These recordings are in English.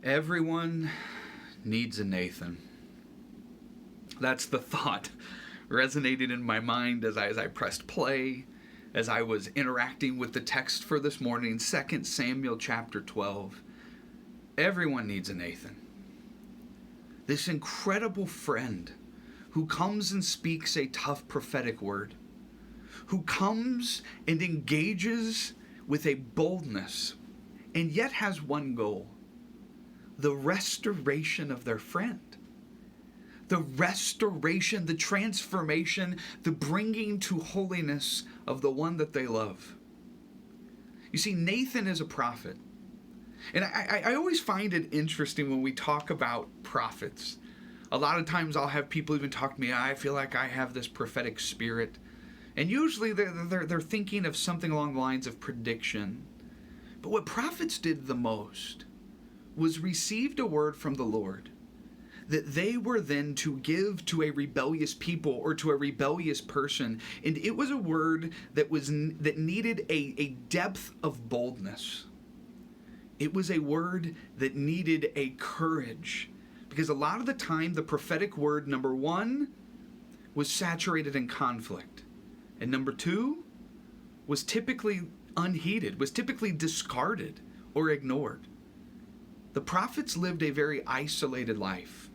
Everyone needs a Nathan. That's the thought resonating in my mind as I pressed play, as I was interacting with the text for this morning, 2 Samuel chapter 12. Everyone needs a Nathan. This incredible friend who comes and speaks a tough prophetic word, who comes and engages with a boldness and yet has one goal: the restoration of their friend. The restoration, the transformation, the bringing to holiness of the one that they love. You see, Nathan is a prophet. And I always find it interesting when we talk about prophets. A lot of times I'll have people even talk to me, I feel like I have this prophetic spirit. And usually they're thinking of something along the lines of prediction. But what prophets did the most was received a word from the Lord that they were then to give to a rebellious people or to a rebellious person. And it was a word that needed a depth of boldness. It was a word that needed a courage. Because a lot of the time, the prophetic word, number one, was saturated in conflict. And number two, was typically unheeded, was typically discarded or ignored. The prophets lived a very isolated life,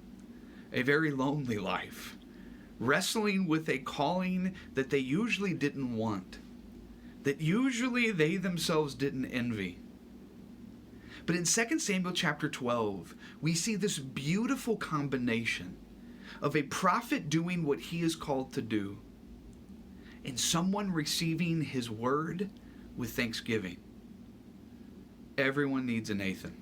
a very lonely life, wrestling with a calling that they usually didn't want, that usually they themselves didn't envy. But in 2 Samuel chapter 12, we see this beautiful combination of a prophet doing what he is called to do and someone receiving his word with thanksgiving. Everyone needs a Nathan.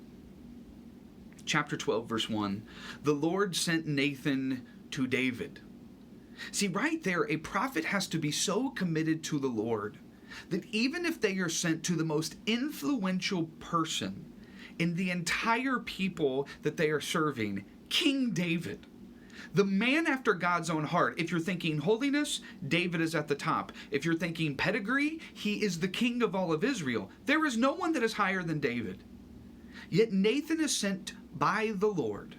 Chapter 12, verse 1, the Lord sent Nathan to David. See, right there, a prophet has to be so committed to the Lord that even if they are sent to the most influential person in the entire people that they are serving, King David, the man after God's own heart. If you're thinking holiness, David is at the top. If you're thinking pedigree, he is the king of all of Israel. There is no one that is higher than David. Yet Nathan is sent by the Lord,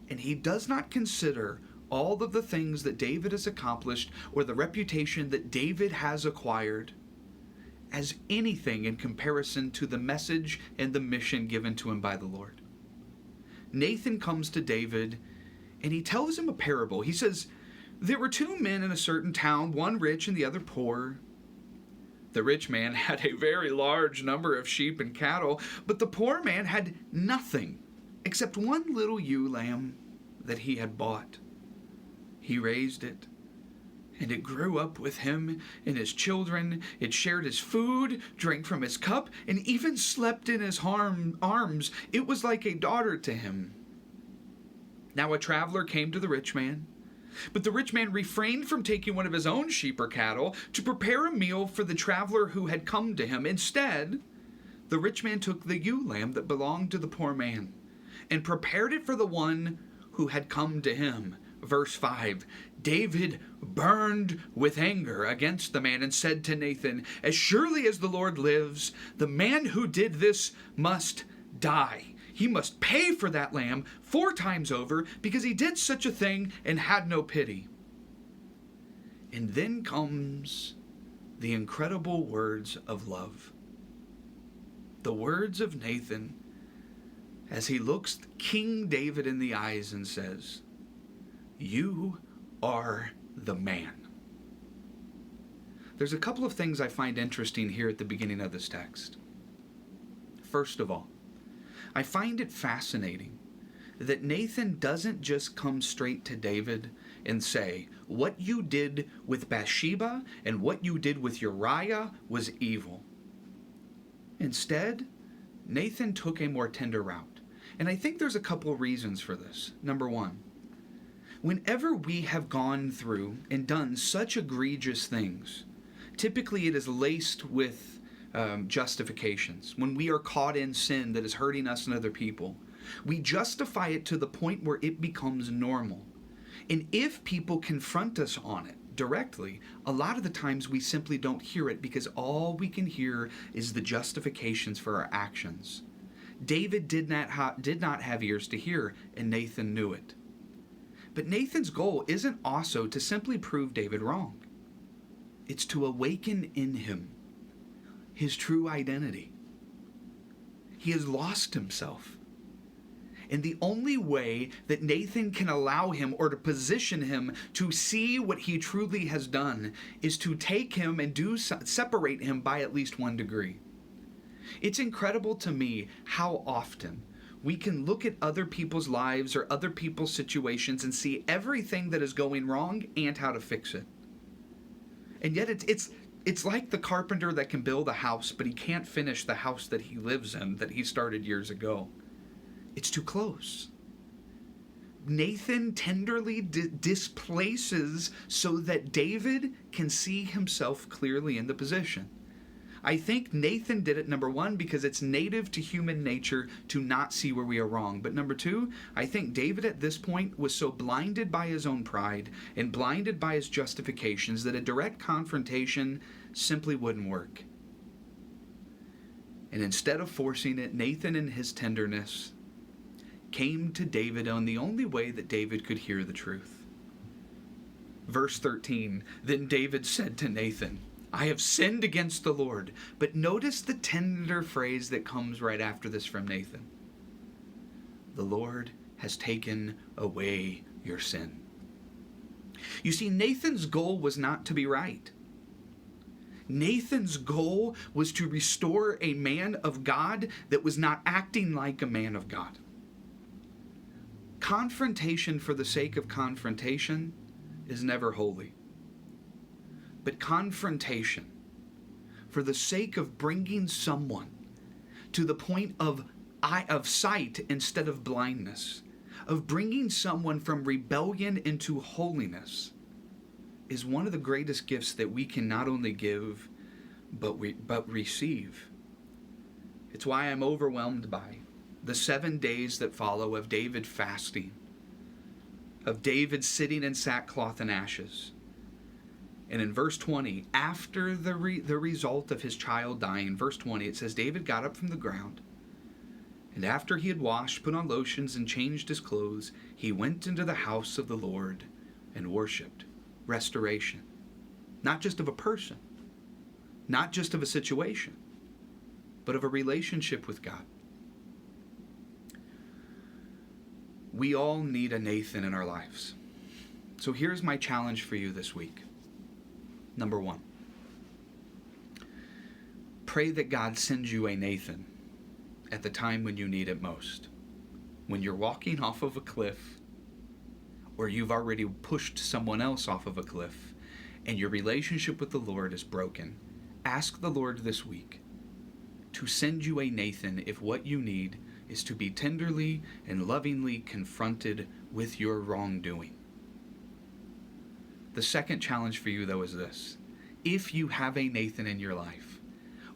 and he does not consider all of the things that David has accomplished or the reputation that David has acquired as anything in comparison to the message and the mission given to him by the Lord. Nathan comes to David and he tells him a parable. He says, there were two men in a certain town, one rich and the other poor. The rich man had a very large number of sheep and cattle, but the poor man had nothing except one little ewe lamb that he had bought. He raised it, and it grew up with him and his children. It shared his food, drank from his cup, and even slept in his arms. It was like a daughter to him. Now a traveler came to the rich man, but the rich man refrained from taking one of his own sheep or cattle to prepare a meal for the traveler who had come to him. Instead, the rich man took the ewe lamb that belonged to the poor man and prepared it for the one who had come to him. Verse 5, David burned with anger against the man and said to Nathan, as surely as the Lord lives, the man who did this must die. He must pay for that lamb 4 times over because he did such a thing and had no pity. And then comes the incredible words of love. The words of Nathan as he looks King David in the eyes and says, you are the man. There's a couple of things I find interesting here at the beginning of this text. First of all, I find it fascinating that Nathan doesn't just come straight to David and say, what you did with Bathsheba and what you did with Uriah was evil. Instead, Nathan took a more tender route. And I think there's a couple of reasons for this. Number one, whenever we have gone through and done such egregious things, typically it is laced with justifications. When we are caught in sin that is hurting us and other people, we justify it to the point where it becomes normal. And if people confront us on it directly, a lot of the times we simply don't hear it because all we can hear is the justifications for our actions. David did not have ears to hear, and Nathan knew it. But Nathan's goal isn't also to simply prove David wrong. It's to awaken in him his true identity. He has lost himself. And the only way that Nathan can allow him or to position him to see what he truly has done is to take him and separate him by at least 1 degree. It's incredible to me how often we can look at other people's lives or other people's situations and see everything that is going wrong and how to fix it. And yet it's like the carpenter that can build a house, but he can't finish the house that he lives in, that he started years ago. It's too close. Nathan tenderly displaces so that David can see himself clearly in the position. I think Nathan did it, number 1, because it's native to human nature to not see where we are wrong. But number 2, I think David at this point was so blinded by his own pride and blinded by his justifications that a direct confrontation simply wouldn't work. And instead of forcing it, Nathan in his tenderness came to David on the only way that David could hear the truth. Verse 13, then David said to Nathan, I have sinned against the Lord. But notice the tender phrase that comes right after this from Nathan. The Lord has taken away your sin. You see, Nathan's goal was not to be right. Nathan's goal was to restore a man of God that was not acting like a man of God. Confrontation for the sake of confrontation is never holy. But confrontation for the sake of bringing someone to the point of sight instead of blindness, of bringing someone from rebellion into holiness, is one of the greatest gifts that we can not only give, but receive. It's why I'm overwhelmed by the 7 days that follow of David fasting, of David sitting in sackcloth and ashes. And in verse 20, after the result of his child dying, verse 20, it says, David got up from the ground, and after he had washed, put on lotions, and changed his clothes, he went into the house of the Lord and worshipped. Restoration. Not just of a person, not just of a situation, but of a relationship with God. We all need a Nathan in our lives. So here's my challenge for you this week. Number 1, pray that God sends you a Nathan at the time when you need it most. When you're walking off of a cliff, or you've already pushed someone else off of a cliff, and your relationship with the Lord is broken, ask the Lord this week to send you a Nathan if what you need is to be tenderly and lovingly confronted with your wrongdoing. The second challenge for you, though, is this. If you have a Nathan in your life,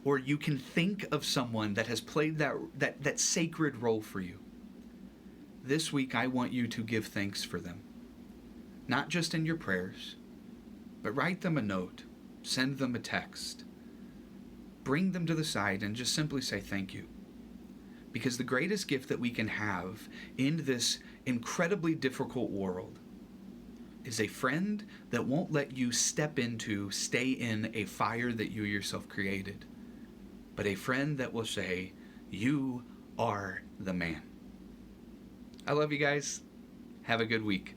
or you can think of someone that has played that sacred role for you, this week I want you to give thanks for them. Not just in your prayers, but write them a note, send them a text, bring them to the side and just simply say thank you. Because the greatest gift that we can have in this incredibly difficult world is a friend that won't let you stay in a fire that you yourself created, but a friend that will say, you are the man. I love you guys. Have a good week.